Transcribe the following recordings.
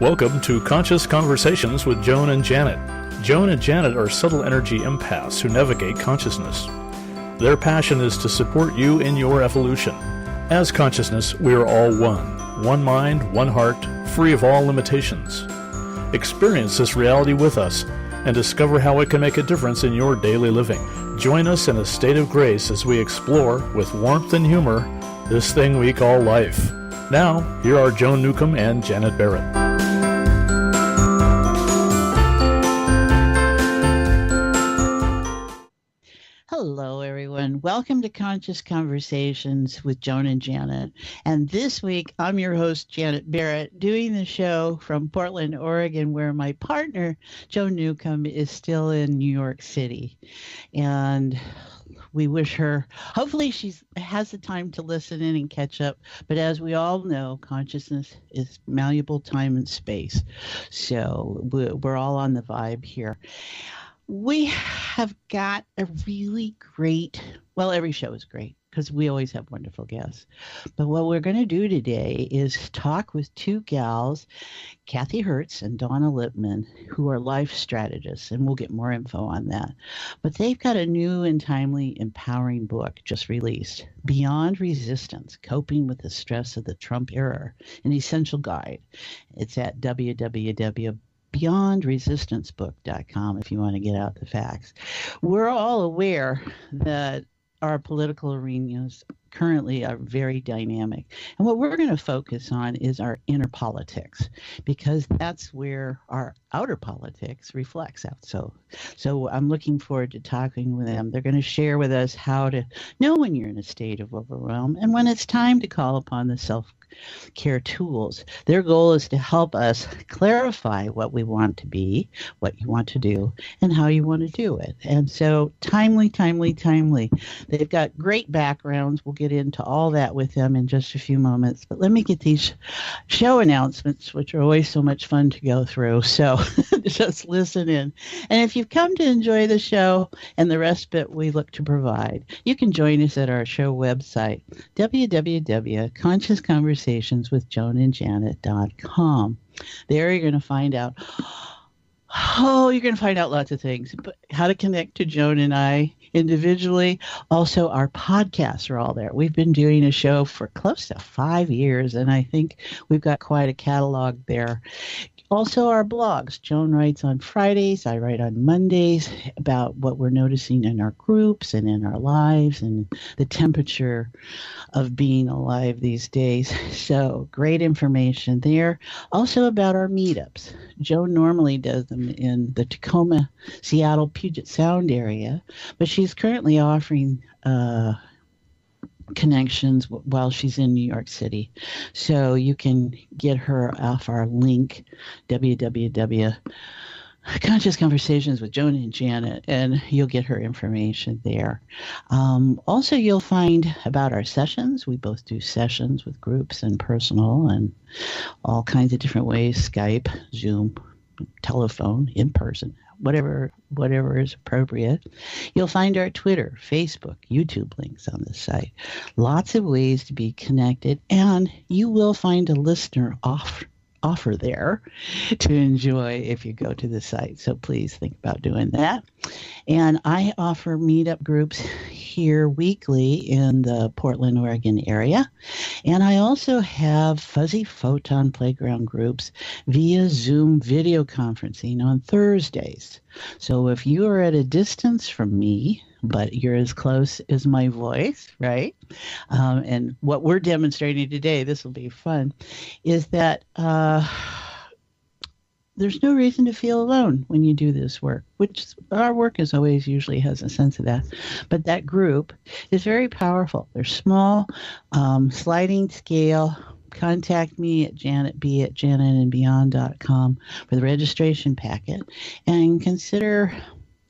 Welcome to Conscious Conversations with Joan and Janet. Joan and Janet are subtle energy empaths who navigate consciousness. Their passion is to support you in your evolution. As consciousness, we are all one mind, one heart, free of all limitations. Experience this reality with us and discover how it can make a difference in your daily living. Join us in a state of grace as we explore, with warmth and humor, this thing we call life. Now, here are Joan Newcomb and Janet Barrett. Hello, everyone. Welcome to Conscious Conversations with Joan and Janet. And this week, I'm your host, Janet Barrett, doing the show from Portland, Oregon, where my partner, Joan Newcomb, is still in New York City. And we wish her, hopefully she has the time to listen in and catch up. But as we all know, consciousness is malleable time and space. So we're all on the vibe here. We have got a really great, well, every show is great because we always have wonderful guests. But what we're going to do today is talk with two gals, Kathy Hertz and Donna Lipman, who are life strategists, and we'll get more info on that. But they've got a new and timely, empowering book just released, Beyond Resistance, Coping with the Stress of the Trump Era, an essential guide. It's at www.beyondresistancebook.com if you want to get out the facts. We're all aware that our political arenas currently are very dynamic. And what we're going to focus on is our inner politics, because that's where our outer politics reflects out. So I'm looking forward to talking with them. They're going to share with us how to know when you're in a state of overwhelm and when it's time to call upon the self-care tools. Their goal is to help us clarify what we want to be, what you want to do, and how you want to do it. And so timely. They've got great backgrounds. We'll get into all that with them in just a few moments. But let me get these show announcements, which are always so much fun to go through. So just listen in. And if you've come to enjoy the show and the respite we look to provide, you can join us at our show website, www.consciousconversationswithjoanandjanet.com. There you're going to find out lots of things, but how to connect to Joan and I individually. Also, our podcasts are all there. We've been doing a show for close to 5 years, and I think we've got quite a catalog there. Also, our blogs. Joan writes on Fridays. I write on Mondays about what we're noticing in our groups and in our lives and the temperature of being alive these days. So great information there. Also about our meetups. Joan normally does them in the Tacoma, Seattle, Puget Sound area, but she's currently offering connections while she's in New York City. So you can get her off our link, www.Conscious Conversations with Joan and Janet, and you'll get her information there. Also, you'll find about our sessions. We both do sessions with groups and personal and all kinds of different ways, Skype, Zoom, telephone, in person, whatever is appropriate. You'll find our Twitter, Facebook, YouTube links on the site. Lots of ways to be connected, and you will find a listener offer there to enjoy if you go to the site. So please think about doing that. And I offer meetup groups here weekly in the Portland, Oregon area. And I also have Fuzzy Photon Playground groups via Zoom video conferencing on Thursdays. So if you are at a distance from me, but you're as close as my voice, right? And what we're demonstrating today, this will be fun, is that there's no reason to feel alone when you do this work, which our work is always usually has a sense of that. But that group is very powerful. They're small, sliding scale. Contact me at janetb@janetandbeyond.com for the registration packet, and consider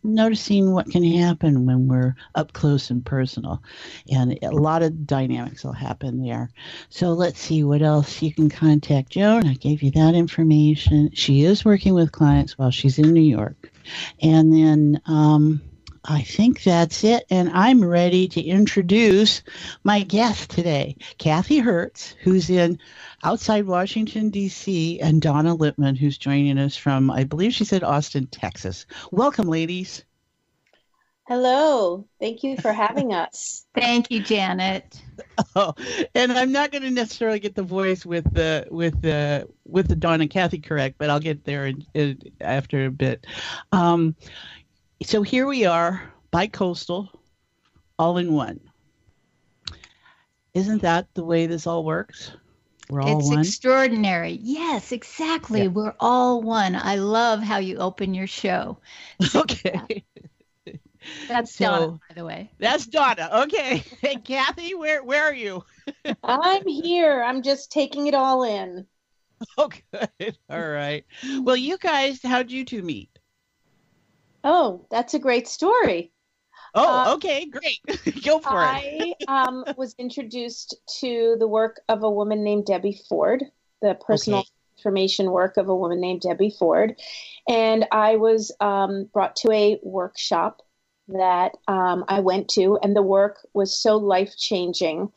noticing what can happen when we're up close and personal. And a lot of dynamics will happen there. So let's see what else. You can contact Joan. I gave you that information. She is working with clients while she's in New York. And then I think that's it. And I'm ready to introduce my guest today, Kathy Hertz, who's in outside Washington, D.C., and Donna Lipman, who's joining us from, I believe she said Austin, Texas. Welcome, ladies. Hello. Thank you for having us. Thank you, Janet. Oh, and I'm not going to necessarily get the voice with the Donna and Kathy correct, but I'll get there after a bit. So here we are, bi-coastal, all in one. Isn't that the way this all works? We're all it's one? Extraordinary. Yes, exactly. Yeah. We're all one. I love how you open your show. Okay. That's Donna, by the way. That's Donna. Okay. Hey, Kathy, where are you? I'm here. I'm just taking it all in. Oh, good. All right. Well, you guys, how'd you two meet? Oh, that's a great story. Oh, okay, great. Go for it. I was introduced to the work of a woman named Debbie Ford, the personal transformation work of a woman named Debbie Ford. And I was brought to a workshop that I went to, and the work was so life-changing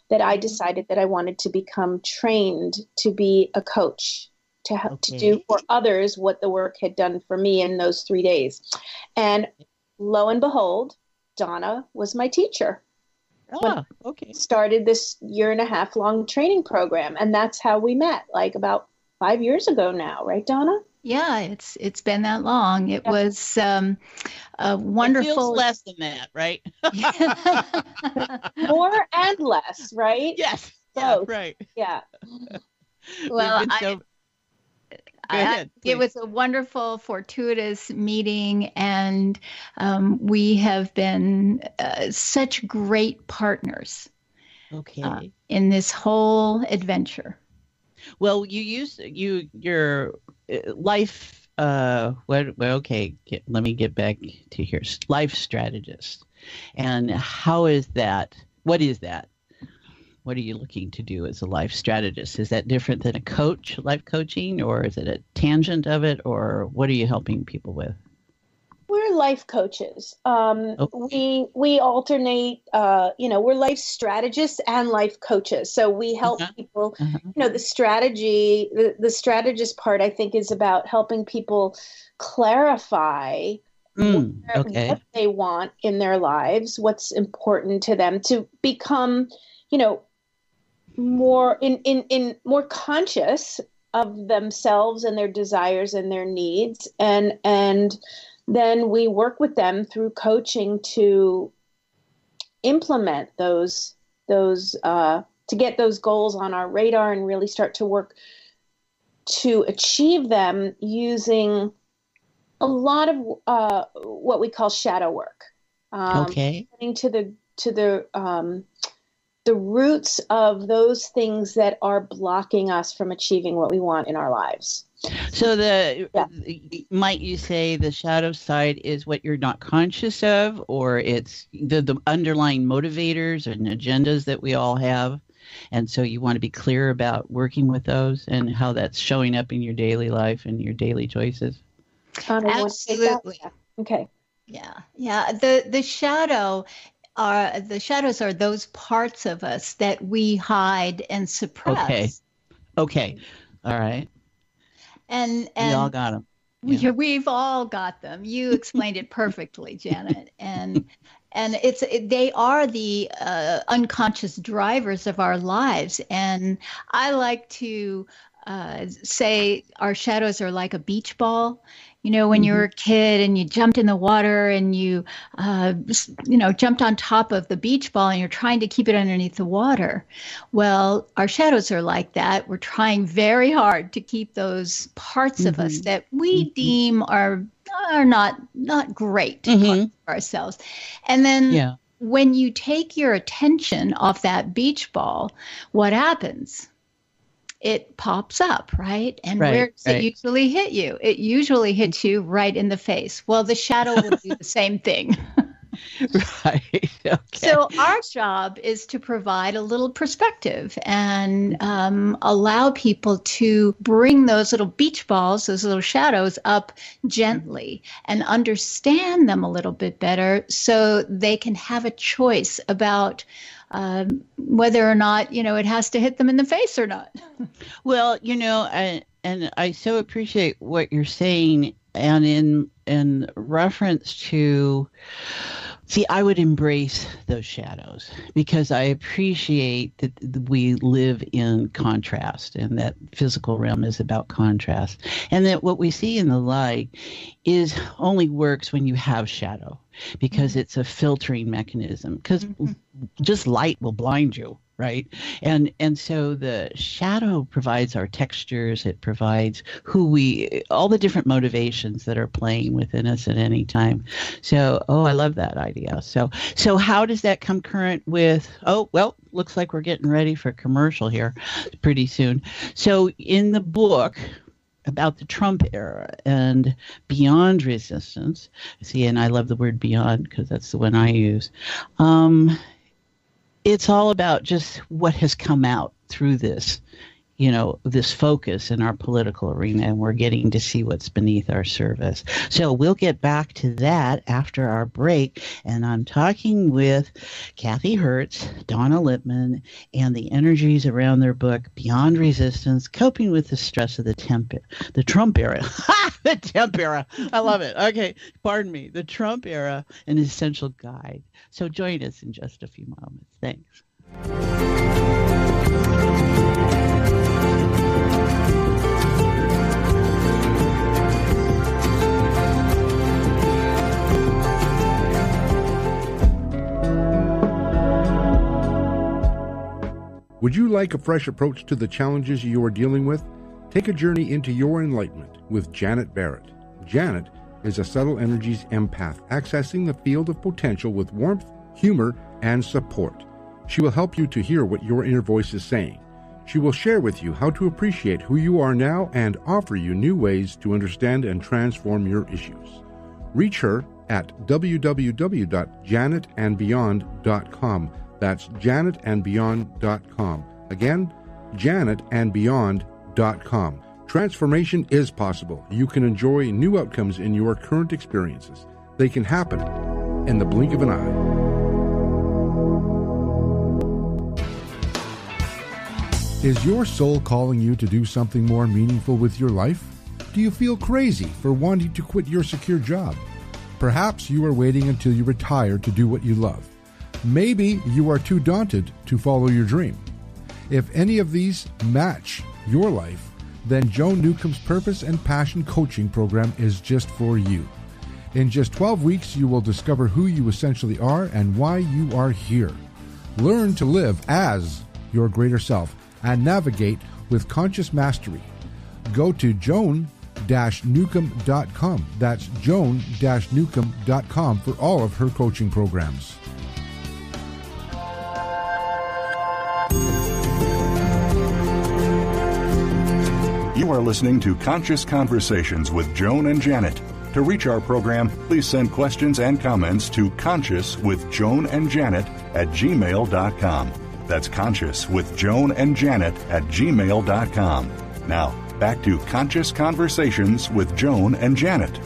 that I decided that I wanted to become trained to be a coach, to help to do for others what the work had done for me in those 3 days. And lo and behold, Donna was my teacher. Started this 1.5 year long training program. And that's how we met, like about 5 years ago now, right, Donna? Yeah, it's been that long. It was a wonderful. It feels less than that, right? More and less, right? Yes. Both. Yeah, right. Yeah. Well, it was a wonderful, fortuitous meeting, and we have been such great partners. In this whole adventure. Well, you use your life. Let me get back to here. Life strategist, and how is that? What is that? What are you looking to do as a life strategist? Is that different than a coach, life coaching, or is it a tangent of it, or what are you helping people with? We're life coaches. We alternate, we're life strategists and life coaches. So we help people, the the strategist part, I think, is about helping people clarify what they want in their lives, what's important to them to become, more more conscious of themselves and their desires and their needs. And then we work with them through coaching to implement those to get those goals on our radar and really start to work to achieve them using a lot of what we call shadow work. Getting to the roots of those things that are blocking us from achieving what we want in our lives. So might you say the shadow side is what you're not conscious of, or it's the underlying motivators and agendas that we all have? And so you want to be clear about working with those and how that's showing up in your daily life and your daily choices? Absolutely. Okay. Yeah. The shadows are those parts of us that we hide and suppress. Okay. All right. And we all got them. Yeah. We've all got them. You explained it perfectly, Janet. And they are the unconscious drivers of our lives. And I like to say our shadows are like a beach ball. When you were a kid and you jumped in the water and you, jumped on top of the beach ball and you're trying to keep it underneath the water. Well, our shadows are like that. We're trying very hard to keep those parts of us that we deem are not great parts of ourselves. And then when you take your attention off that beach ball, what happens? It pops up, right? And where does it usually hit you? It usually hits you right in the face. Well, the shadow will do the same thing. Right. Okay. So our job is to provide a little perspective and allow people to bring those little beach balls, those little shadows up gently and understand them a little bit better so they can have a choice about whether or not, it has to hit them in the face or not. Well, and I so appreciate what you're saying, and in reference to, see, I would embrace those shadows because I appreciate that we live in contrast and that physical realm is about contrast, and that what we see in the light is only works when you have shadow because it's a filtering mechanism, because just light will blind you. Right. And so the shadow provides our textures. It provides all the different motivations that are playing within us at any time. So, I love that idea. So how does that come current with, looks like we're getting ready for commercial here pretty soon. So in the book about the Trump era and beyond resistance, see, and I love the word beyond because that's the one I use. It's all about just what has come out through this, this focus in our political arena, and we're getting to see what's beneath our surface. So we'll get back to that after our break, and I'm talking with Kathy Hertz, Donna Lipman, and the energies around their book, Beyond Resistance, Coping with the Stress of the Trump Era. The Trump Era. I love it. Okay, pardon me. The Trump Era, an essential guide. So join us in just a few moments. Thanks. Would you like a fresh approach to the challenges you are dealing with? Take a journey into your enlightenment with Janet Barrett. Janet is a subtle energies empath, accessing the field of potential with warmth, humor, and support. She will help you to hear what your inner voice is saying. She will share with you how to appreciate who you are now and offer you new ways to understand and transform your issues. Reach her at www.janetandbeyond.com. That's janetandbeyond.com. Again, janetandbeyond.com. Transformation is possible. You can enjoy new outcomes in your current experiences. They can happen in the blink of an eye. Is your soul calling you to do something more meaningful with your life? Do you feel crazy for wanting to quit your secure job? Perhaps you are waiting until you retire to do what you love. Maybe you are too daunted to follow your dream. If any of these match your life, then Joan Newcomb's Purpose and Passion Coaching Program is just for you. In just 12 weeks, you will discover who you essentially are and why you are here. Learn to live as your greater self and navigate with conscious mastery. Go to joan-newcomb.com. That's joan-newcomb.com for all of her coaching programs. You are listening to Conscious Conversations with Joan and Janet. To reach our program, please send questions and comments to consciouswithjoanandjanet@gmail.com. That's consciouswithjoanandjanet@gmail.com. Now, back to Conscious Conversations with Joan and Janet.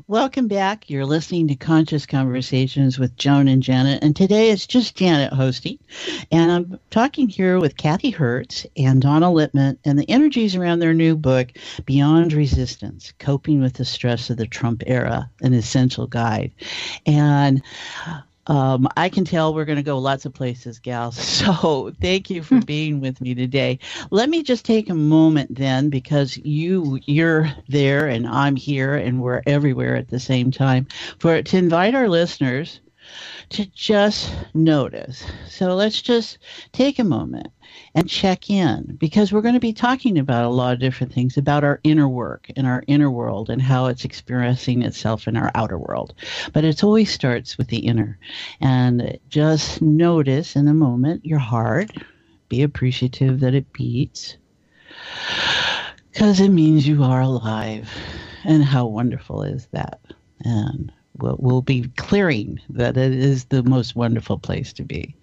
Welcome back. You're listening to Conscious Conversations with Joan and Janet, and today it's just Janet hosting, and I'm talking here with Kathy Hertz and Donna Lipman and the energies around their new book, Beyond Resistance, Coping with the Stress of the Trump Era, an essential guide. And I can tell we're going to go lots of places, gals. So thank you for being with me today. Let me just take a moment then, because you're there and I'm here and we're everywhere at the same time, to invite our listeners to just notice. So let's just take a moment and check in, because we're going to be talking about a lot of different things about our inner work and our inner world and how it's expressing itself in our outer world. But it always starts with the inner. And just notice in a moment your heart. Be appreciative that it beats, because it means you are alive. And how wonderful is that? And we'll be clearing that it is the most wonderful place to be.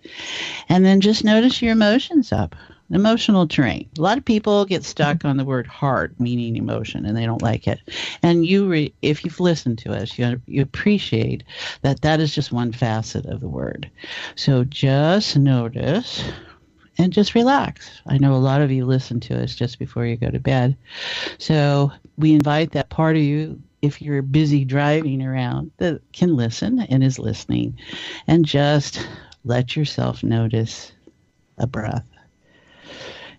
And then just notice your emotions up. Emotional terrain. A lot of people get stuck on the word heart, meaning emotion, and they don't like it. And if you've listened to us, you appreciate that is just one facet of the word. So just notice and just relax. I know a lot of you listen to us just before you go to bed. So we invite that part of you, if you're busy driving around, that can listen and is listening, and just let yourself notice a breath.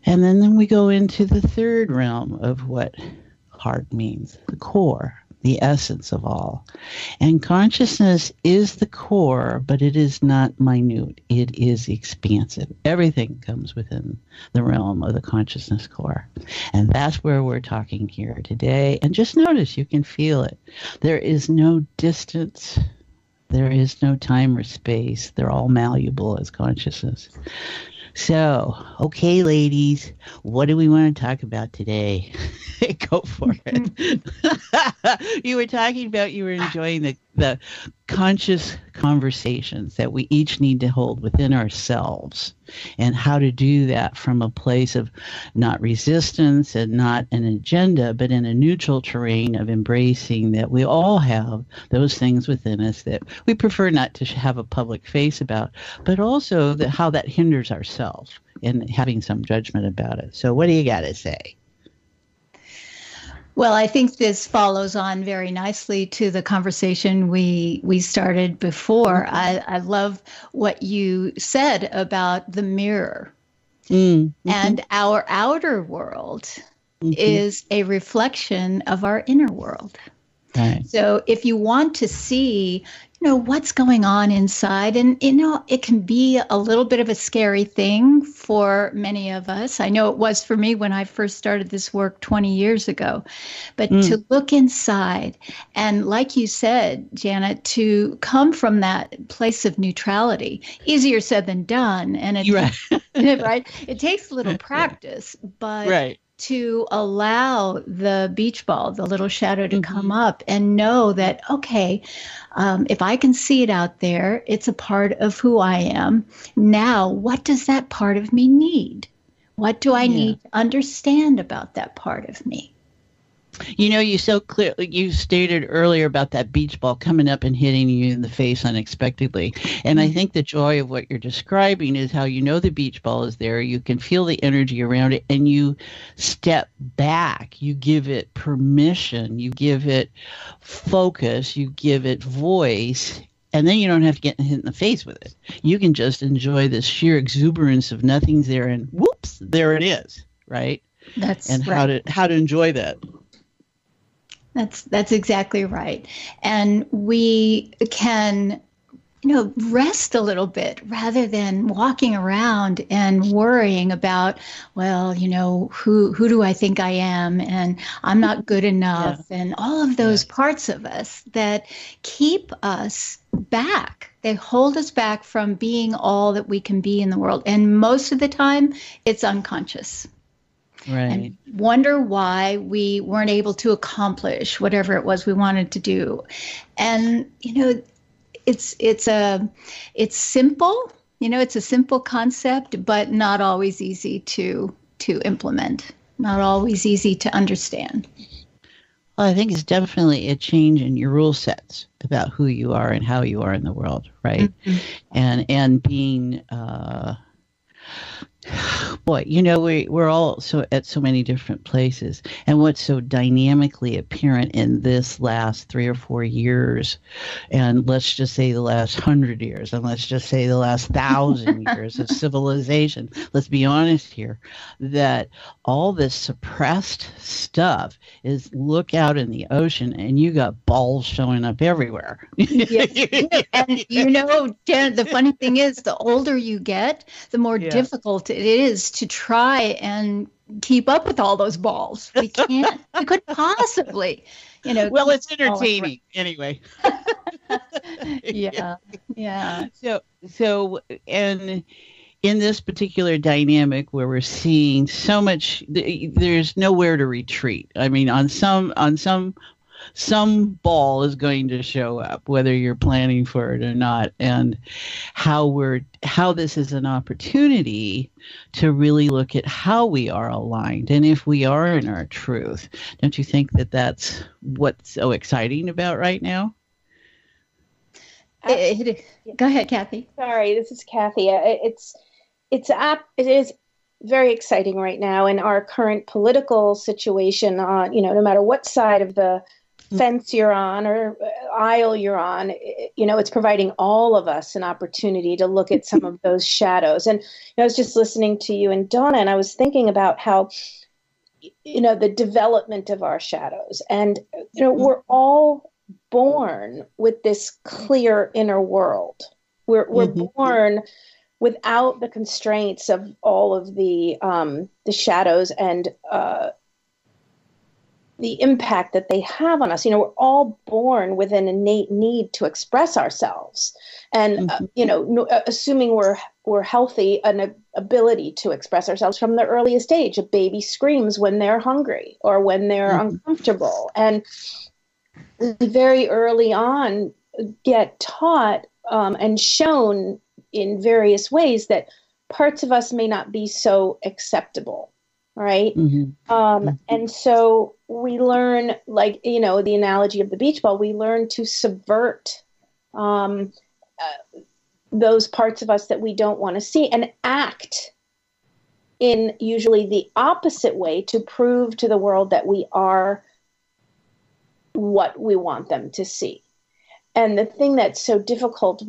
And then we go into the third realm of what heart means, the core, the essence of all. And consciousness is the core, but it is not minute. It is expansive. Everything comes within the realm of the consciousness core. And that's where we're talking here today. And just notice, you can feel it. There is no distance. There is no time or space. They're all malleable as consciousness. So, okay, ladies, what do we want to talk about today? Go for it. You were talking about you were enjoying the conscious conversations that we each need to hold within ourselves, and how to do that from a place of not resistance and not an agenda, but in a neutral terrain of embracing that we all have those things within us that we prefer not to have a public face about, but also how that hinders ourselves in having some judgment about it. So what do you got to say? Well, I think this follows on very nicely to the conversation we started before. I love what you said about the mirror. Mm-hmm. And our outer world is a reflection of our inner world. Right. So if you want to see, what's going on inside, and, it can be a little bit of a scary thing for many of us. I know it was for me when I first started this work 20 years ago. But to look inside and, like you said, Janet, to come from that place of neutrality, easier said than done. And it, right? It takes a little practice, but right. To allow the beach ball, the little shadow, to come up and know that, okay, if I can see it out there, it's a part of who I am. Now, what does that part of me need? What do I need to understand about that part of me? You so clearly, you stated earlier about that beach ball coming up and hitting you in the face unexpectedly. And I think the joy of what you're describing is how the beach ball is there. You can feel the energy around it, and you step back. You give it permission. You give it focus. You give it voice. And then you don't have to get hit in the face with it. You can just enjoy this sheer exuberance of nothing's there, and whoops, there it is, right? That's and right. how to enjoy that. That's exactly right. And we can, rest a little bit rather than walking around and worrying about, well, who do I think I am? And I'm not good enough. And all of those parts of us that keep us back. They hold us back from being all that we can be in the world. And most of the time, it's unconscious. Right. And wonder why we weren't able to accomplish whatever it was we wanted to do. And, it's simple, it's a simple concept, but not always easy to implement, not always easy to understand. Well, I think it's definitely a change in your rule sets about who you are and how you are in the world, right? Mm-hmm. And being boy, we're all at so many different places. And what's so dynamically apparent in this last 3 or 4 years, and let's just say the last 100 years, and let's just say the last 1,000 years of civilization, let's be honest here, that all this suppressed stuff is, look out in the ocean and you got balls showing up everywhere. Yes. And Jen, the funny thing is, the older you get, the more difficult it is to try and keep up with all those balls. We can't. We couldn't possibly, Well, it's entertaining anyway. Yeah. So, and in this particular dynamic where we're seeing so much, there's nowhere to retreat. I mean, on some some ball is going to show up, whether you're planning for it or not, and how this is an opportunity to really look at how we are aligned and if we are in our truth. Don't you think that that's what's so exciting about right now? Go ahead, Kathy. Sorry, this is Kathy. It is very exciting right now in our current political situation. No matter what side of the fence you're on or aisle you're on, it's providing all of us an opportunity to look at some of those shadows. And I was just listening to you and Donna, and I was thinking about how, the development of our shadows, and we're all born with this clear inner world. We're born without the constraints of all of the shadows and the impact that they have on us. We're all born with an innate need to express ourselves, and assuming we're healthy, an ability to express ourselves from the earliest age. A baby screams when they're hungry or when they're uncomfortable, and very early on get taught and shown in various ways that parts of us may not be so acceptable, right? And so we learn, like, the analogy of the beach ball, we learn to subvert those parts of us that we don't want to see and act in usually the opposite way to prove to the world that we are what we want them to see. And the thing that's so difficult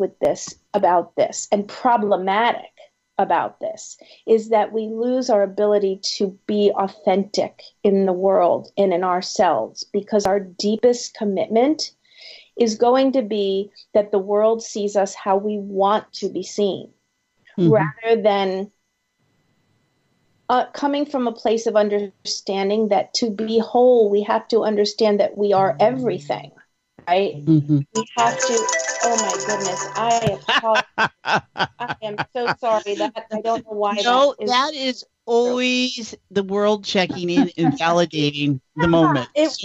about this and problematic about this is that we lose our ability to be authentic in the world and in ourselves, because our deepest commitment is going to be that the world sees us how we want to be seen, rather than coming from a place of understanding that to be whole, we have to understand that we are everything, right? We have to, oh my goodness, I apologize. I am so sorry that I don't know why. No, that is always the world checking in and validating the moment. It's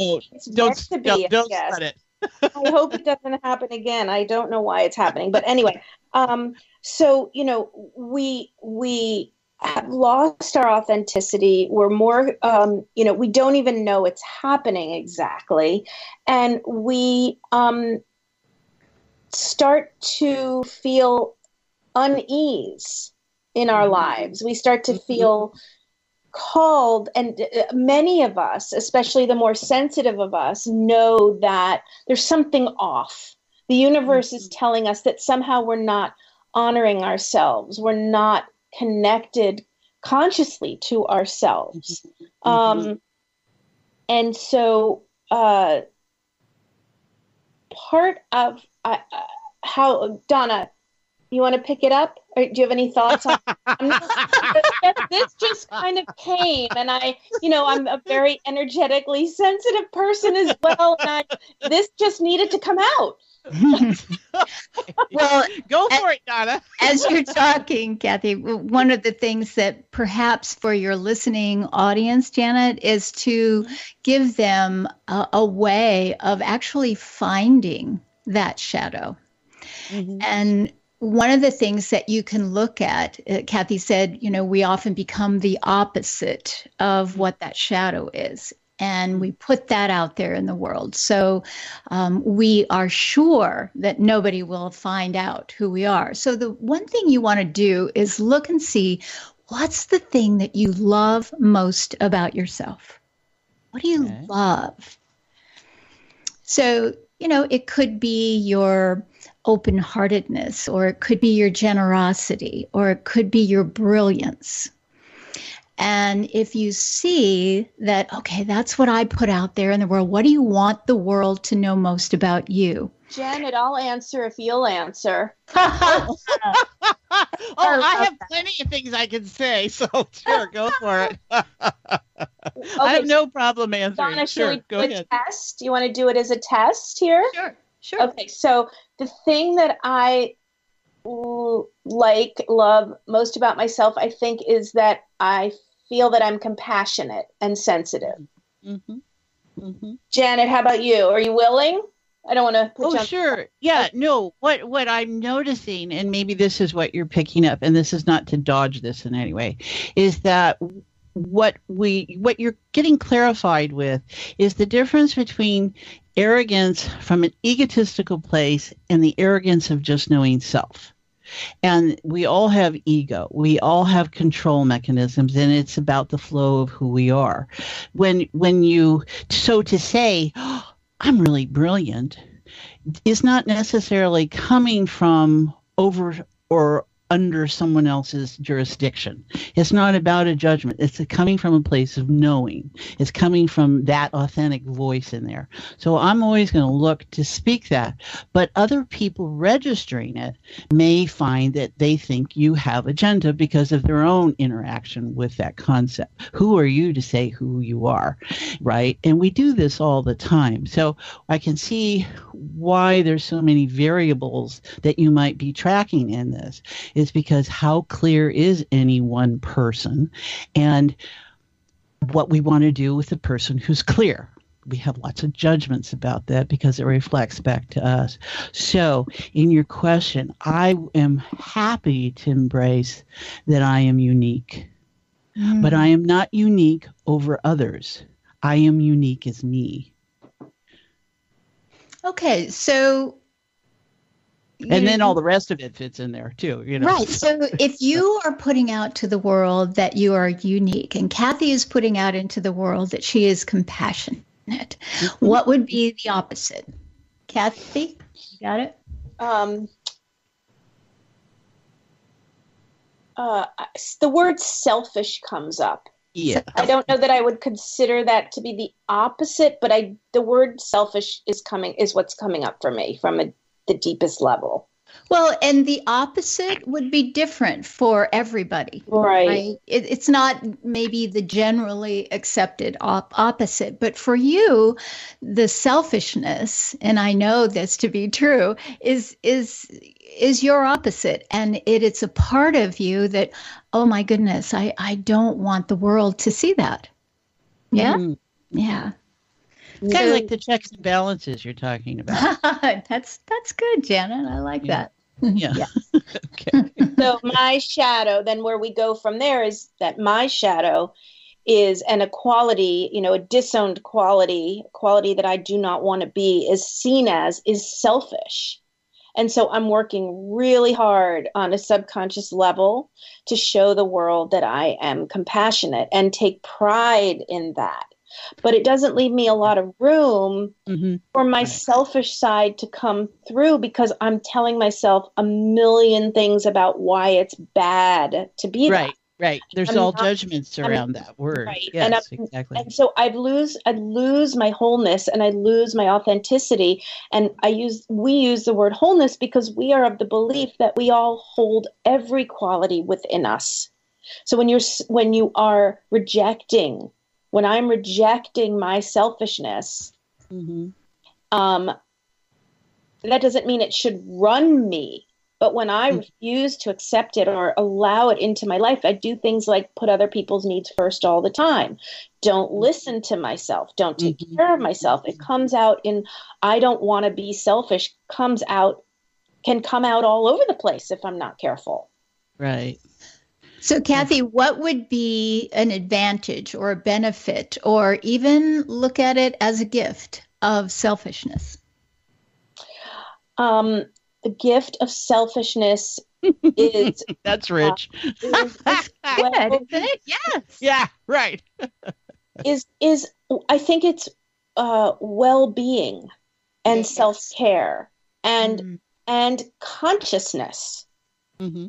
don't spread it. I hope it doesn't happen again. I don't know why it's happening, but anyway, so, we have lost our authenticity. We're more, we don't even know it's happening exactly. And we start to feel unease in our lives. We start to feel called, and many of us, especially the more sensitive of us, know that there's something off. The universe is telling us that somehow we're not honoring ourselves. We're not connected consciously to ourselves. And so part of how, Donna, you want to pick it up? Or do you have any thoughts on this? Just kind of came, and I'm a very energetically sensitive person as well, and this just needed to come out. Well, go for it, Donna. As you're talking, Kathy, one of the things that perhaps for your listening audience, Janet, is to give them a way of actually finding that shadow. And one of the things that you can look at, Kathy said, we often become the opposite of what that shadow is. And we put that out there in the world. So we are sure that nobody will find out who we are. So the one thing you want to do is look and see, what's the thing that you love most about yourself? What do you love? So, it could be your open-heartedness, or it could be your generosity, or it could be your brilliance. And if you see that, okay, that's what I put out there in the world, what do you want the world to know most about you? Janet, I'll answer if you'll answer. I have plenty of things I can say, so sure, go for it. I have no problem answering. Donna, should we do a test? Do you want to do it as a test here? Sure. Okay, so the thing that I love most about myself, I think, is that I feel that I'm compassionate and sensitive. Mm-hmm. Janet, how about you? Are you willing? I don't want to put you on. Sure. Yeah, no, what I'm noticing, and maybe this is what you're picking up, and this is not to dodge this in any way, is that what you're getting clarified with is the difference between arrogance from an egotistical place and the arrogance of just knowing self. And we all have ego. We all have control mechanisms, and it's about the flow of who we are. When you, so to say, oh, I'm really brilliant, is not necessarily coming from over or under someone else's jurisdiction. It's not about a judgment. It's coming from a place of knowing. It's coming from that authentic voice in there. So I'm always going to look to speak that. But other people registering it may find that they think you have agenda because of their own interaction with that concept. Who are you to say who you are, right? And we do this all the time. So I can see why there's so many variables that you might be tracking in this. Is because how clear is any one person, and what we want to do with the person who's clear. We have lots of judgments about that because it reflects back to us. So in your question, I am happy to embrace that I am unique, but I am not unique over others. I am unique as me. Okay, so and then all the rest of it fits in there too, you know. Right. So if you are putting out to the world that you are unique, and Kathy is putting out into the world that she is compassionate, what would be the opposite? Kathy, you got it? The word selfish comes up. Yeah. I don't know that I would consider that to be the opposite, but the word selfish is what's coming up for me from the deepest level. Well, and the opposite would be different for everybody. Right? It's not maybe the generally accepted opposite, but for you, the selfishness, and I know this to be true, is your opposite. And it's a part of you that, oh my goodness, I don't want the world to see that. Yeah? Mm-hmm. Yeah. Kind of like the checks and balances you're talking about. That's good, Janet. I like that. Yeah. Okay. So my shadow, then where we go from there is that my shadow is an equality, a disowned quality that I do not want to be, is seen as is selfish. And so I'm working really hard on a subconscious level to show the world that I am compassionate and take pride in that. But it doesn't leave me a lot of room for my selfish side to come through, because I'm telling myself a million things about why it's bad to be that. Right. There's all judgments around that word. Right. Yes, exactly. And so I lose my wholeness, and I lose my authenticity. And we use the word wholeness because we are of the belief that we all hold every quality within us. So when I'm rejecting my selfishness, that doesn't mean it should run me. But when I refuse to accept it or allow it into my life, I do things like put other people's needs first all the time. Don't listen to myself. Don't take care of myself. It comes out in, I don't want to be selfish, can come out all over the place if I'm not careful. Right. So, Kathy, what would be an advantage or a benefit, or even look at it as a gift of selfishness? The gift of selfishness is... That's rich. Good, isn't it? Yes. Yeah, right. I think it's well-being and self-care and consciousness.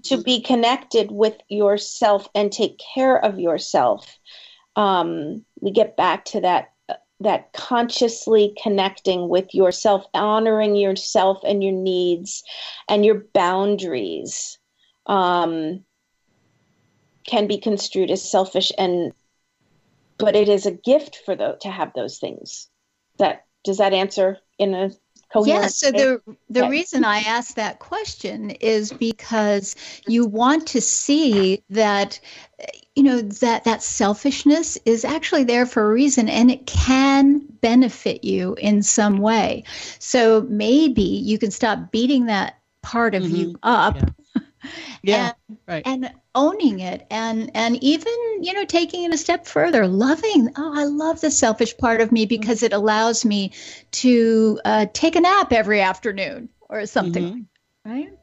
To be connected with yourself and take care of yourself. We get back to that consciously connecting with yourself, honoring yourself and your needs and your boundaries can be construed as selfish, but it is a gift to have those things. Does that answer in a coherent? Yes. So the reason I asked that question is because you want to see that, that selfishness is actually there for a reason, and it can benefit you in some way. So maybe you can stop beating that part of you up. Yeah. Right. And owning it, and even, taking it a step further, loving, I love the selfish part of me because it allows me to take a nap every afternoon or something, right?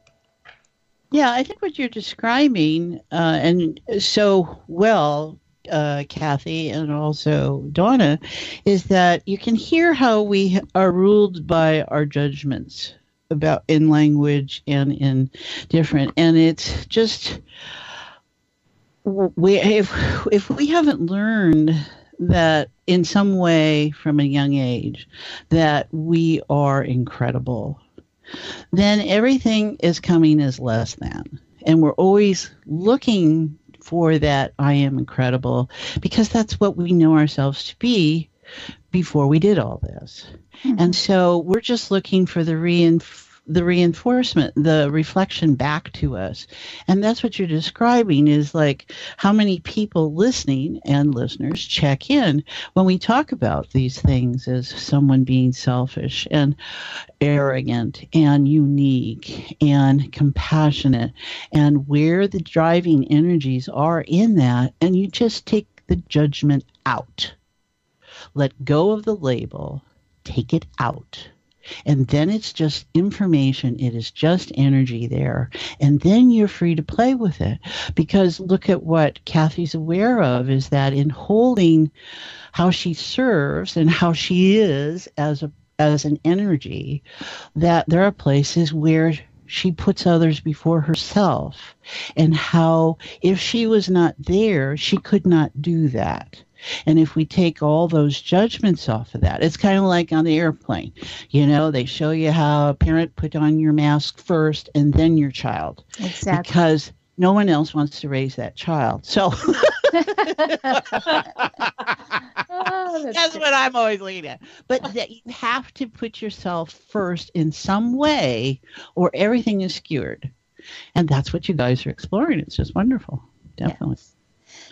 Yeah, I think what you're describing, and so well, Kathy, and also Donna, is that you can hear how we are ruled by our judgments about in language and in different, and it's just if we haven't learned that in some way from a young age that we are incredible, then everything is coming as less than, and we're always looking for that I am incredible, because that's what we know ourselves to be before we did all this. And so we're just looking for the reinforcement, the reflection back to us. And that's what you're describing, is like how many people listening and listeners check in when we talk about these things as someone being selfish and arrogant and unique and compassionate, and where the driving energies are in that. And you just take the judgment out. Let go of the label, take it out. And then it's just information. It is just energy there. And then you're free to play with it. Because look at what Kathy's aware of, is that in holding how she serves and how she is as an energy, that there are places where she puts others before herself, and how if she was not there, she could not do that. And if we take all those judgments off of that, it's kind of like on the airplane. They show you how a parent put on your mask first and then your child. Exactly. Because no one else wants to raise that child. So that's what I'm always looking at. But that you have to put yourself first in some way, or everything is skewered. And that's what you guys are exploring. It's just wonderful. Definitely. Yes.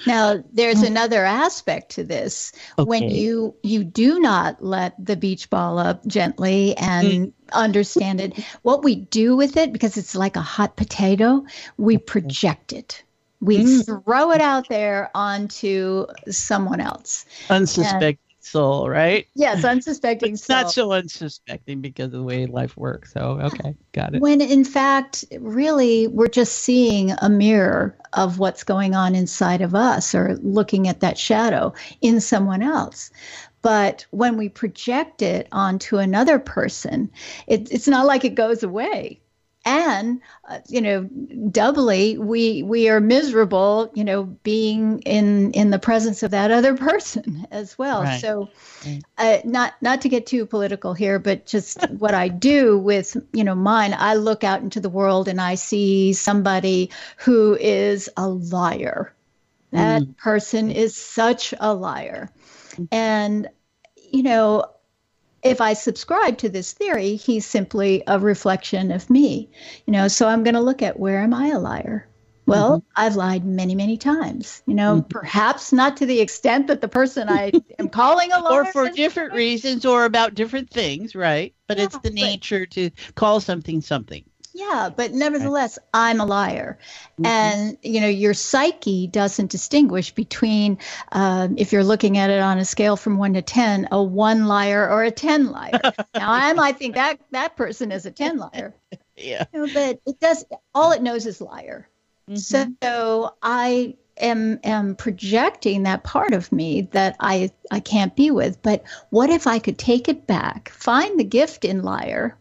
Now, there's another aspect to this. Okay. When you do not let the beach ball up gently and understand it, what we do with it, because it's like a hot potato, we project it. We throw it out there onto someone else. Unsuspecting soul, right? Yes, unsuspecting it's soul. Not so unsuspecting because of the way life works. So, okay, got it. When in fact, really, we're just seeing a mirror of what's going on inside of us, or looking at that shadow in someone else. But when we project it onto another person, it's not like it goes away. And, doubly, we are miserable, being in the presence of that other person as well. Right. So not to get too political here, but just what I do with, mine, I look out into the world and I see somebody who is a liar. That person is such a liar. And, if I subscribe to this theory, he's simply a reflection of me, so I'm going to look at, where am I a liar? Well, I've lied many, many times, perhaps not to the extent that the person I am calling a liar. Or for different reasons, or about different things, right? But it's the nature to call something something. Yeah, but nevertheless, I'm a liar. And, your psyche doesn't distinguish between, if you're looking at it on a scale from 1 to 10, a 1 liar or a 10 liar. Now, I might think that person is a 10 liar. Yeah. But it does, all it knows is liar. So I am projecting that part of me that I can't be with. But what if I could take it back, find the gift in liar,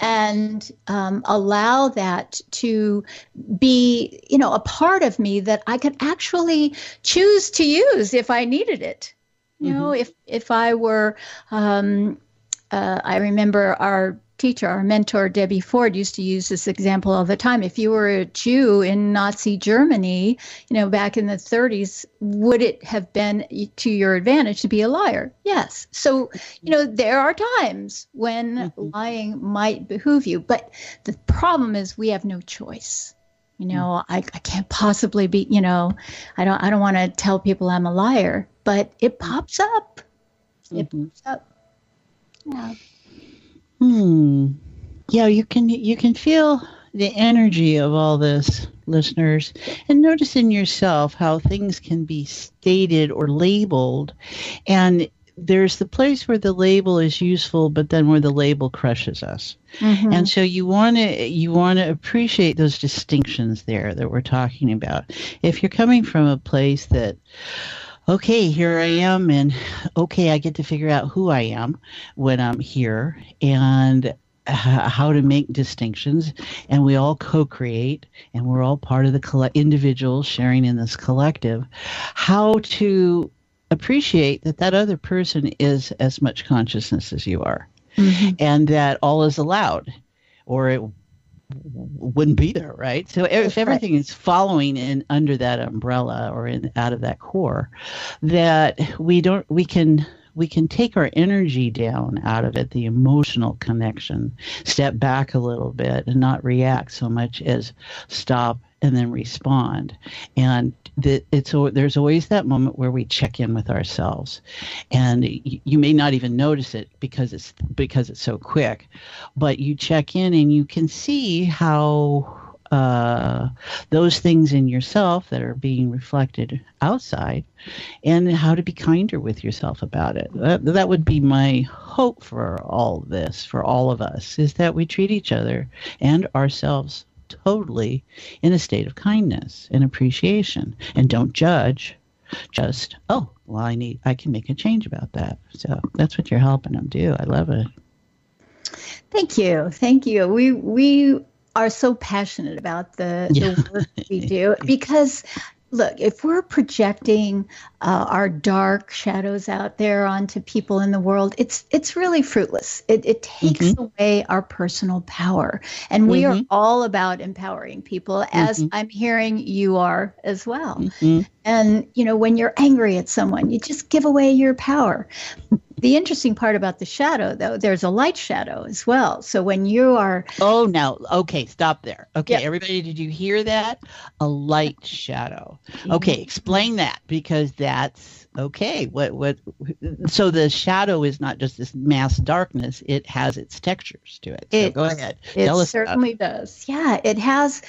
and allow that to be, a part of me that I could actually choose to use if I needed it. If I were, I remember our teacher, our mentor, Debbie Ford, used to use this example all the time. If you were a Jew in Nazi Germany, back in the 30s, would it have been to your advantage to be a liar? Yes. So, there are times when lying might behoove you, but the problem is we have no choice. I can't possibly be, I don't want to tell people I'm a liar, but it pops up. It pops up. Yeah. Yeah, you can feel the energy of all this, listeners, and notice in yourself how things can be stated or labeled. And there's the place where the label is useful, but then where the label crushes us. And so you want to appreciate those distinctions there that we're talking about. If you're coming from a place that, okay, here I am, and okay, I get to figure out who I am when I'm here, and how to make distinctions, and we all co-create, and we're all part of the individuals sharing in this collective, how to appreciate that other person is as much consciousness as you are, and that all is allowed, or it wouldn't be there, right? So if everything is following in under that umbrella or out of that core, that we can take our energy down out of it, the emotional connection, step back a little bit and not react so much as stop and then respond. And there's always that moment where we check in with ourselves, and you may not even notice it because it's so quick, but you check in and you can see how those things in yourself that are being reflected outside, and how to be kinder with yourself about it. That would be my hope for all this, for all of us, is that we treat each other and ourselves totally in a state of kindness and appreciation, and don't judge. Just, I can make a change about that. So that's what you're helping them do. I love it. Thank you. We are so passionate about the work we do, because look, if we're projecting our dark shadows out there onto people in the world, it's really fruitless. It takes away our personal power. And we are all about empowering people, as I'm hearing you are as well. And, when you're angry at someone, you just give away your power. The interesting part about the shadow, though, there's a light shadow as well. So when you are... Oh, no. Okay, stop there. Okay, Everybody, did you hear that? A light shadow. Okay, explain that, because that's... Okay, so the shadow is not just this mass darkness, it has its textures to it. So go ahead. Tell us. It certainly does. Yeah, it has.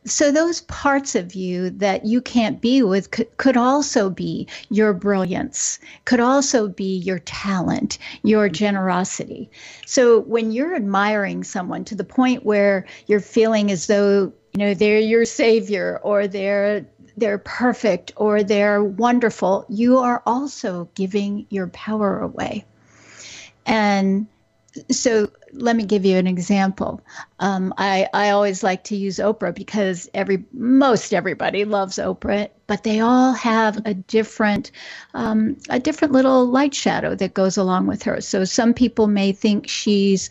So those parts of you that you can't be with could also be your brilliance, could also be your talent, your generosity. So when you're admiring someone to the point where you're feeling as though, they're your savior, or they're perfect, or they're wonderful, you are also giving your power away. And so let me give you an example. I always like to use Oprah, because most everybody loves Oprah, but they all have a different little light shadow that goes along with her. So some people may think she's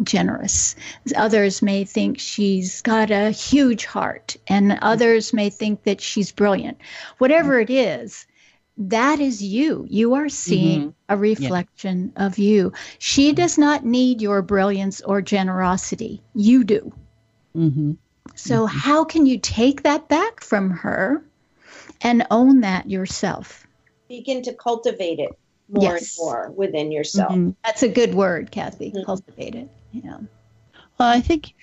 generous. Others may think she's got a huge heart, and others may think that she's brilliant. Whatever it is, that is you. You are seeing a reflection of you. She does not need your brilliance or generosity. You do. So how can you take that back from her and own that yourself? Begin to cultivate it more and more within yourself. That's a good word, Kathy. Cultivate it. Yeah. Well, I think,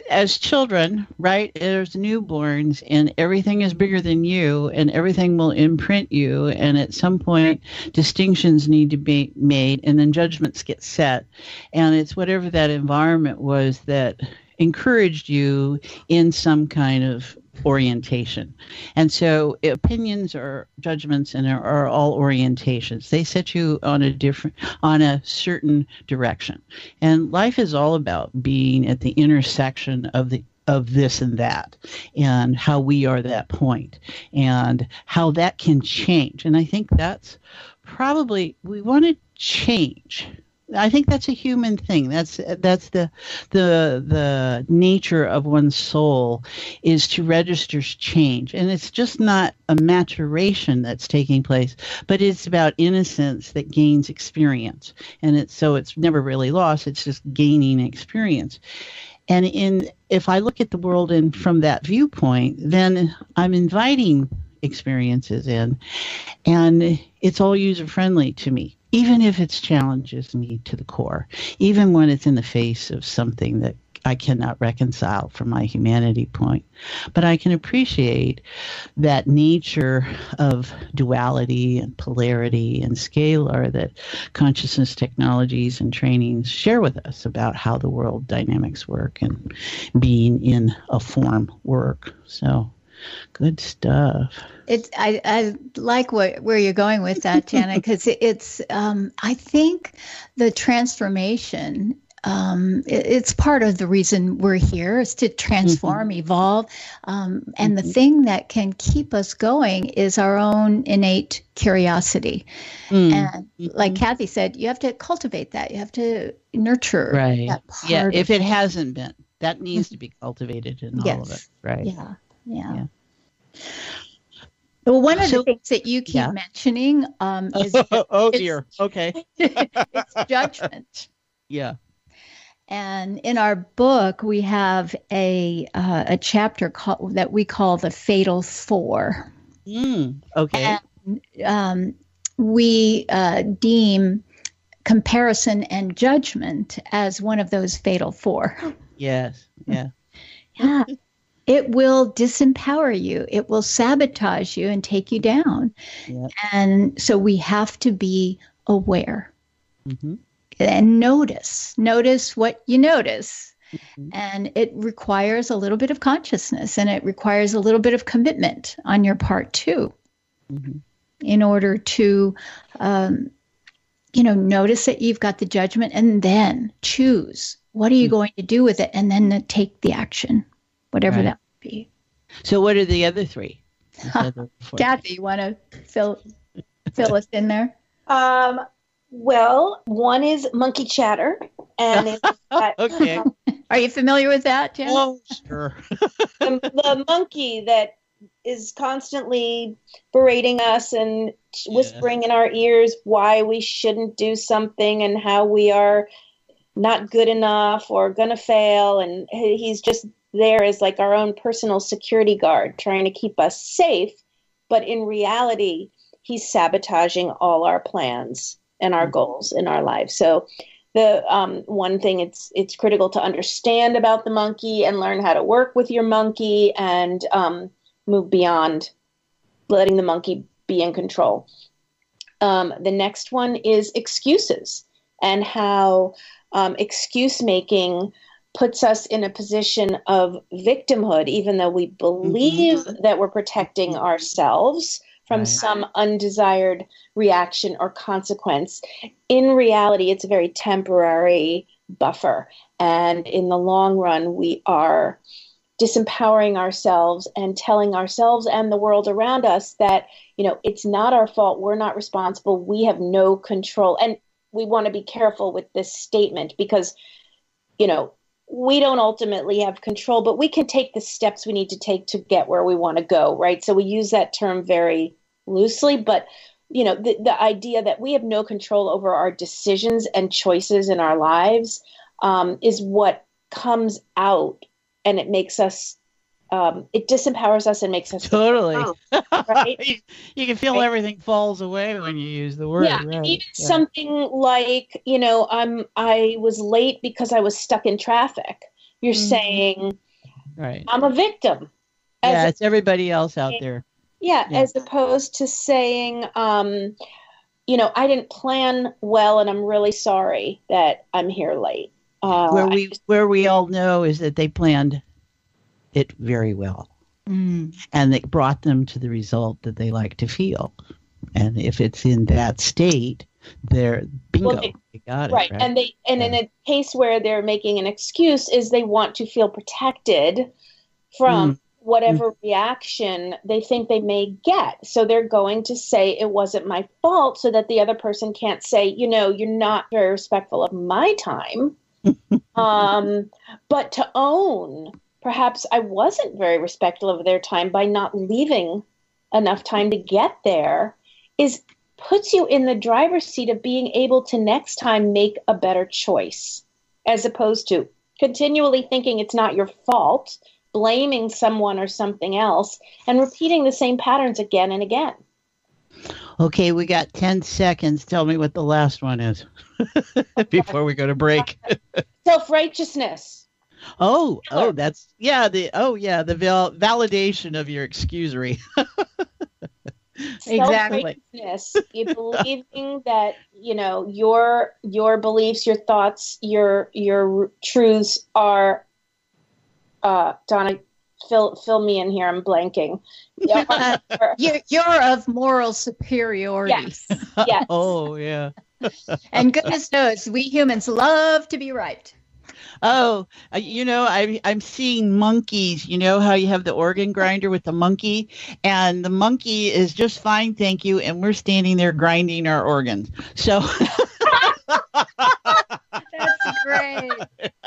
as children, right, there's newborns, and everything is bigger than you, and everything will imprint you. And at some point, distinctions need to be made, and then judgments get set. And it's whatever that environment was that encouraged you in some kind of orientation. And so opinions or judgments are all orientations. They set you on a certain direction. And life is all about being at the intersection of this and that, and how we are that point, and how that can change. And I think that's probably, we want to change. I think that's a human thing. That's the nature of one's soul, is to register change. And it's just not a maturation that's taking place, but it's about innocence that gains experience. And it's never really lost. It's just gaining experience. And if I look at the world from that viewpoint, then I'm inviting experiences in. And it's all user-friendly to me, even if it challenges me to the core, even when it's in the face of something that I cannot reconcile from my humanity point. But I can appreciate that nature of duality and polarity and scalar that consciousness technologies and trainings share with us about how the world dynamics work and being in a form work. So good stuff. I like where you're going with that, Janet, because it's I think the transformation, it's part of the reason we're here, is to transform, evolve. And the thing that can keep us going is our own innate curiosity. And like Kathy said, you have to cultivate that. You have to nurture that part. Yeah, if it hasn't been, that needs to be cultivated in all of it. Right. Yeah. Well, one of the things that you keep mentioning is dear. Okay. it's judgment. Yeah. And in our book, we have a chapter that we call the Fatal Four. Okay. And we deem comparison and judgment as one of those fatal four. Yes. Yeah. Yeah. It will disempower you. It will sabotage you and take you down. Yep. And so we have to be aware and notice what you notice. And it requires a little bit of consciousness, and it requires a little bit of commitment on your part too, in order to, notice that you've got the judgment, and then choose what are you going to do with it, and then take the action. Whatever that would be. So what are the other three? Kathy, you want to fill us in there? Well, one is monkey chatter. And okay. Are you familiar with that, Jen? Oh, sure. the monkey that is constantly berating us and whispering in our ears why we shouldn't do something and how we are not good enough or going to fail. And he's just there as like our own personal security guard trying to keep us safe. But in reality, he's sabotaging all our plans and our goals in our lives. So the one thing it's critical to understand about the monkey and learn how to work with your monkey and move beyond letting the monkey be in control. The next one is excuses, and how excuse making puts us in a position of victimhood, even though we believe that we're protecting ourselves from some undesired reaction or consequence. In reality, it's a very temporary buffer. And in the long run, we are disempowering ourselves and telling ourselves and the world around us that, it's not our fault. We're not responsible. We have no control. And we want to be careful with this statement because, we don't ultimately have control, but we can take the steps we need to take to get where we want to go, right? So we use that term very loosely, but the idea that we have no control over our decisions and choices in our lives is what comes out, and it makes us, it disempowers us and makes us totally. Right? You can feel everything falls away when you use the word. Yeah, right. even something like, I was late because I was stuck in traffic. You're saying, I'm a victim. It's everybody else out there. Yeah, as opposed to saying, I didn't plan well, and I'm really sorry that I'm here late. Where we all know is that they planned it very well, and it brought them to the result that they like to feel. And if it's in that state, they're bingo. They got it right. And in a case where they're making an excuse, is they want to feel protected from whatever reaction they think they may get. So they're going to say it wasn't my fault, so that the other person can't say, you're not very respectful of my time. But to own, perhaps I wasn't very respectful of their time by not leaving enough time to get there, puts you in the driver's seat of being able to next time make a better choice, as opposed to continually thinking it's not your fault blaming someone or something else, and repeating the same patterns again and again. Okay, we got 10 seconds. Tell me what the last one is before we go to break. Self-righteousness. The validation of your excusery. Exactly. Self-righteousness. You believing that, your beliefs, your thoughts, your truths are, Donna, fill me in here. I'm blanking. You're of moral superiority. Yes. Yes. Oh, yeah. And goodness knows, we humans love to be right. Oh, I'm seeing monkeys. You know how you have the organ grinder with the monkey, and the monkey is just fine, thank you, and we're standing there grinding our organs. So That's great.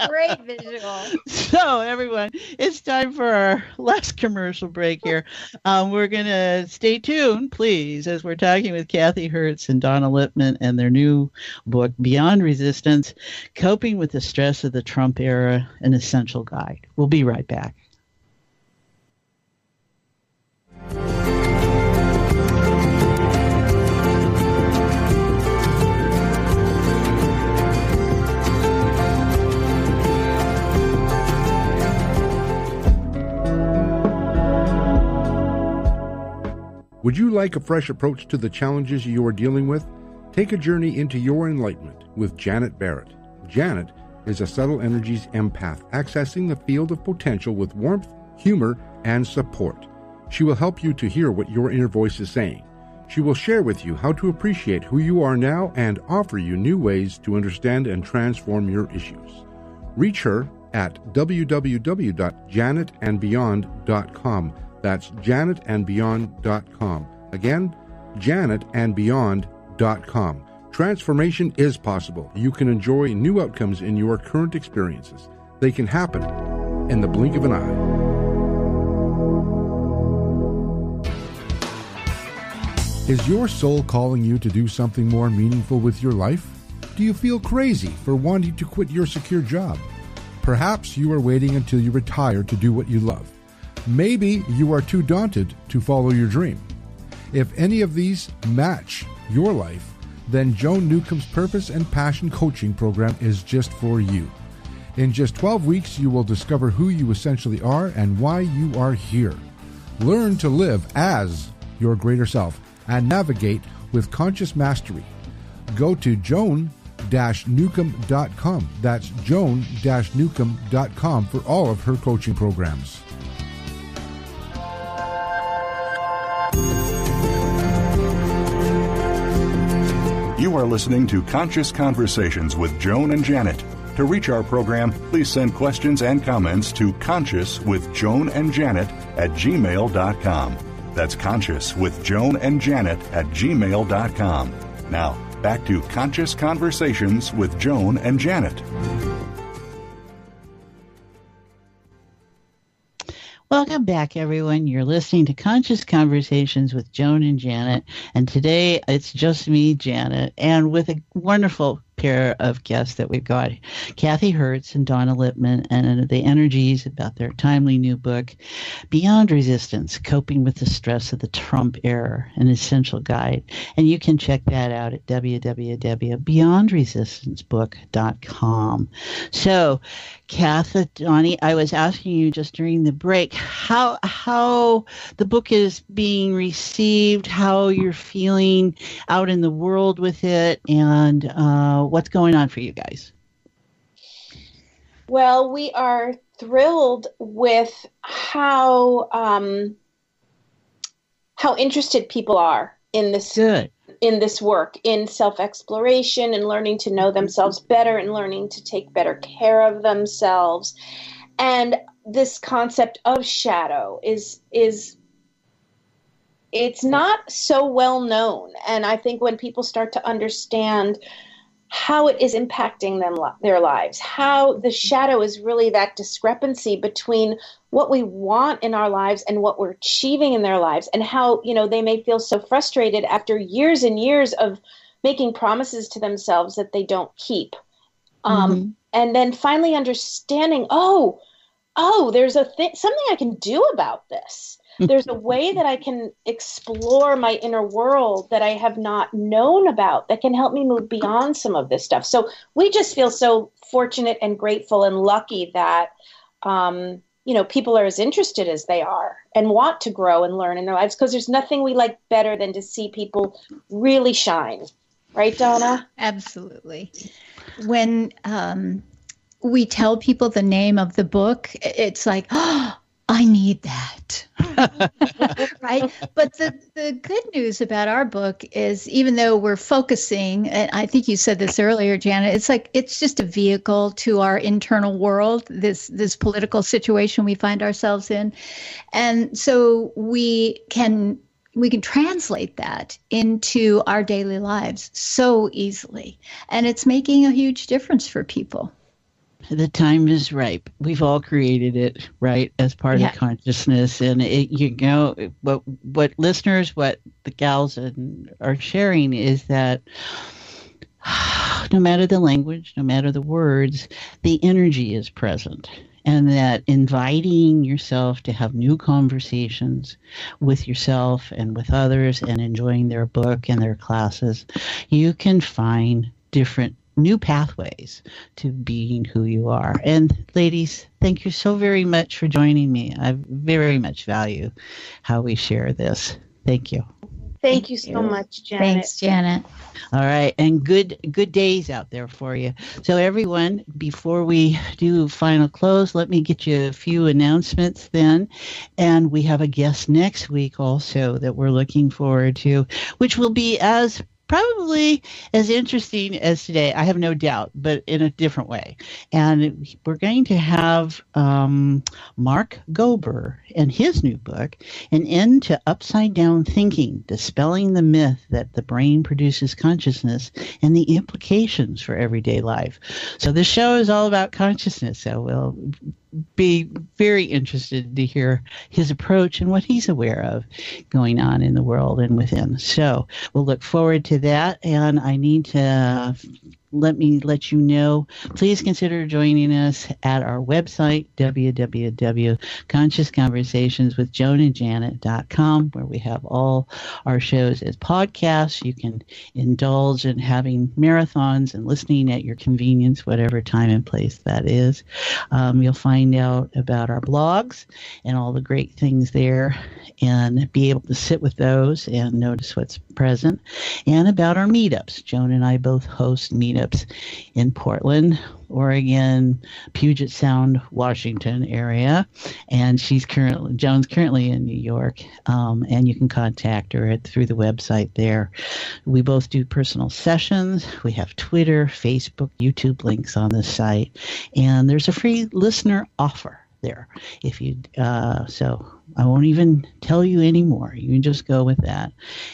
Great visual. So, everyone, it's time for our last commercial break here. We're going to stay tuned, please, as we're talking with Kathy Hertz and Donna Lipman and their new book, Beyond Resistance, Coping with the Stress of the Trump Era, an Essential Guide. We'll be right back. Would you like a fresh approach to the challenges you are dealing with? Take a journey into your enlightenment with Janet Barrett. Janet is a subtle energies empath accessing the field of potential with warmth, humor, and support. She will help you to hear what your inner voice is saying. She will share with you how to appreciate who you are now and offer you new ways to understand and transform your issues. Reach her at www.janetandbeyond.com. That's janetandbeyond.com. Again, janetandbeyond.com. Transformation is possible. You can enjoy new outcomes in your current experiences. They can happen in the blink of an eye. Is your soul calling you to do something more meaningful with your life? Do you feel crazy for wanting to quit your secure job? Perhaps you are waiting until you retire to do what you love. Maybe you are too daunted to follow your dream. If any of these match your life, then Joan Newcomb's Purpose and Passion Coaching Program is just for you. In just 12 weeks, you will discover who you essentially are and why you are here. Learn to live as your greater self and navigate with conscious mastery. Go to joan-newcomb.com. That's joan-newcomb.com for all of her coaching programs. You are listening to Conscious Conversations with Joan and Janet. To reach our program, please send questions and comments to consciouswithjoanandjanet@gmail.com. That's consciouswithjoanandjanet@gmail.com. Now, back to Conscious Conversations with Joan and Janet. Welcome back, everyone. You're listening to Conscious Conversations with Joan and Janet. And today it's just me, Janet, and with a wonderful pair of guests that we've got, Kathy Hertz and Donna Lipman, and the energies about their timely new book, Beyond Resistance, Coping with the Stress of the Trump Era, an Essential Guide. And you can check that out at www.beyondresistancebook.com. So, Kathy, Donnie, I was asking you just during the break how the book is being received, how you're feeling out in the world with it, and what's going on for you guys? Well, we are thrilled with how interested people are in this. Good. In this work, in self-exploration and learning to know themselves better and learning to take better care of themselves. And this concept of shadow is it's not so well known. And I think when people start to understand how it is impacting their lives, how the shadow is really that discrepancy between what we want in our lives and what we're achieving in their lives, and how, they may feel so frustrated after years and years of making promises to themselves that they don't keep. And then finally understanding, oh, there's something I can do about this. There's a way that I can explore my inner world that I have not known about that can help me move beyond some of this stuff. So we just feel so fortunate and grateful and lucky that, people are as interested as they are and want to grow and learn in their lives, because there's nothing we like better than to see people really shine. Right, Donna? Absolutely. When we tell people the name of the book, it's like, oh, I need that. Right? But the good news about our book is, even though we're focusing, and I think you said this earlier, Janet, it's just a vehicle to our internal world, this political situation we find ourselves in. And so we can translate that into our daily lives so easily. And it's making a huge difference for people. The time is ripe. We've all created it, right, as part of consciousness. And what listeners, what the gals are sharing is that no matter the language, no matter the words, the energy is present. And that inviting yourself to have new conversations with yourself and with others and enjoying their book and their classes, you can find different new pathways to being who you are. And ladies, thank you so very much for joining me. I very much value how we share this. Thank you. Thank you so much, Janet. Thanks, Janet. All right, and good days out there for you. So everyone, before we do final close, let me get you a few announcements then. And we have a guest next week also that we're looking forward to, which will be probably as interesting as today, I have no doubt, but in a different way. And we're going to have Mark Gober and his new book, An End to Upside Down Thinking, Dispelling the Myth that the Brain Produces Consciousness and the Implications for Everyday Life. So this show is all about consciousness, so we'll be very interested to hear his approach and what he's aware of going on in the world and within. So we'll look forward to that. And I need to let you know, please consider joining us at our website, www.consciousconversationswithjoanandjanet.com, where we have all our shows as podcasts. You can indulge in having marathons and listening at your convenience, whatever time and place that is. You'll find out about our blogs and all the great things there and be able to sit with those and notice what's present, and about our meetups. Joan and I both host meetups in Portland, Oregon, Puget Sound, Washington area, and Joan's currently in New York, and you can contact her through the website there. We both do personal sessions. We have Twitter, Facebook, YouTube links on the site, and there's a free listener offer there. If you so I won't even tell you anymore. You can just go with that.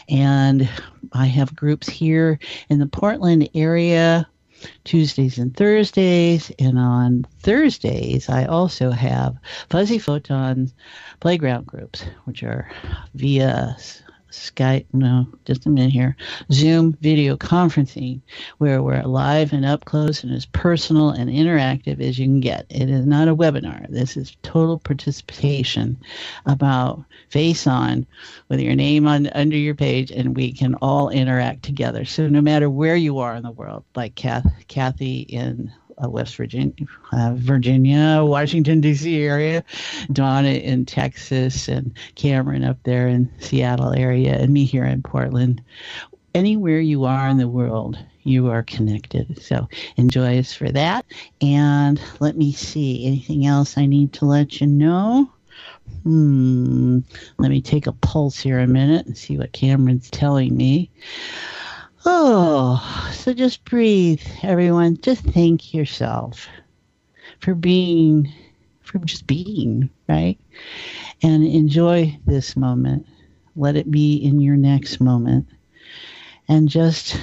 And I have groups here in the Portland area Tuesdays and Thursdays, and on Thursdays I also have Fuzzy Photons playground groups, which are via Zoom video conferencing, where we're live and up close and as personal and interactive as you can get. It is not a webinar. This is total participation about face on with your name under your page, and we can all interact together. So no matter where you are in the world, like Kathy in West Virginia, Washington, D.C. area, Donna in Texas, and Cameron up there in Seattle area, and me here in Portland. Anywhere you are in the world, you are connected. So enjoy us for that. And let me see, anything else I need to let you know? Let me take a pulse here a minute and see what Cameron's telling me. Oh, so just breathe, everyone. Just thank yourself for just being, right? And enjoy this moment. Let it be in your next moment. And just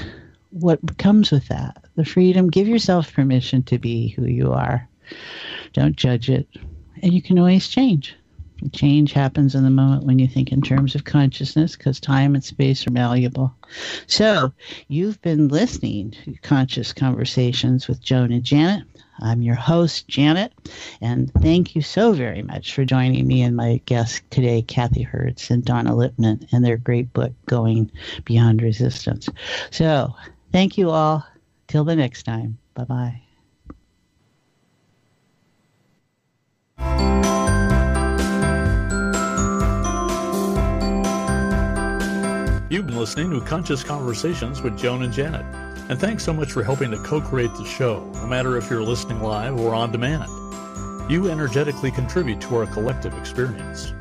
what comes with that, the freedom. Give yourself permission to be who you are. Don't judge it. And you can always change. Change happens in the moment when you think in terms of consciousness, because time and space are malleable. So, you've been listening to Conscious Conversations with Joan and Janet. I'm your host, Janet, and thank you so very much for joining me and my guests today, Kathy Hertz and Donna Lipman, and their great book, Going Beyond Resistance. So, thank you all. Till the next time. Bye-bye. You've been listening to Conscious Conversations with Joan and Janet. And thanks so much for helping to co-create the show, no matter if you're listening live or on demand. You energetically contribute to our collective experience.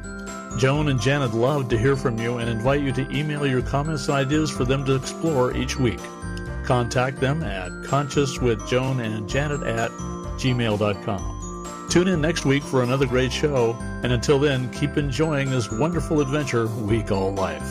Joan and Janet love to hear from you and invite you to email your comments and ideas for them to explore each week. Contact them at consciouswithjoanandjanet@gmail.com. Tune in next week for another great show, and until then, keep enjoying this wonderful adventure we call life.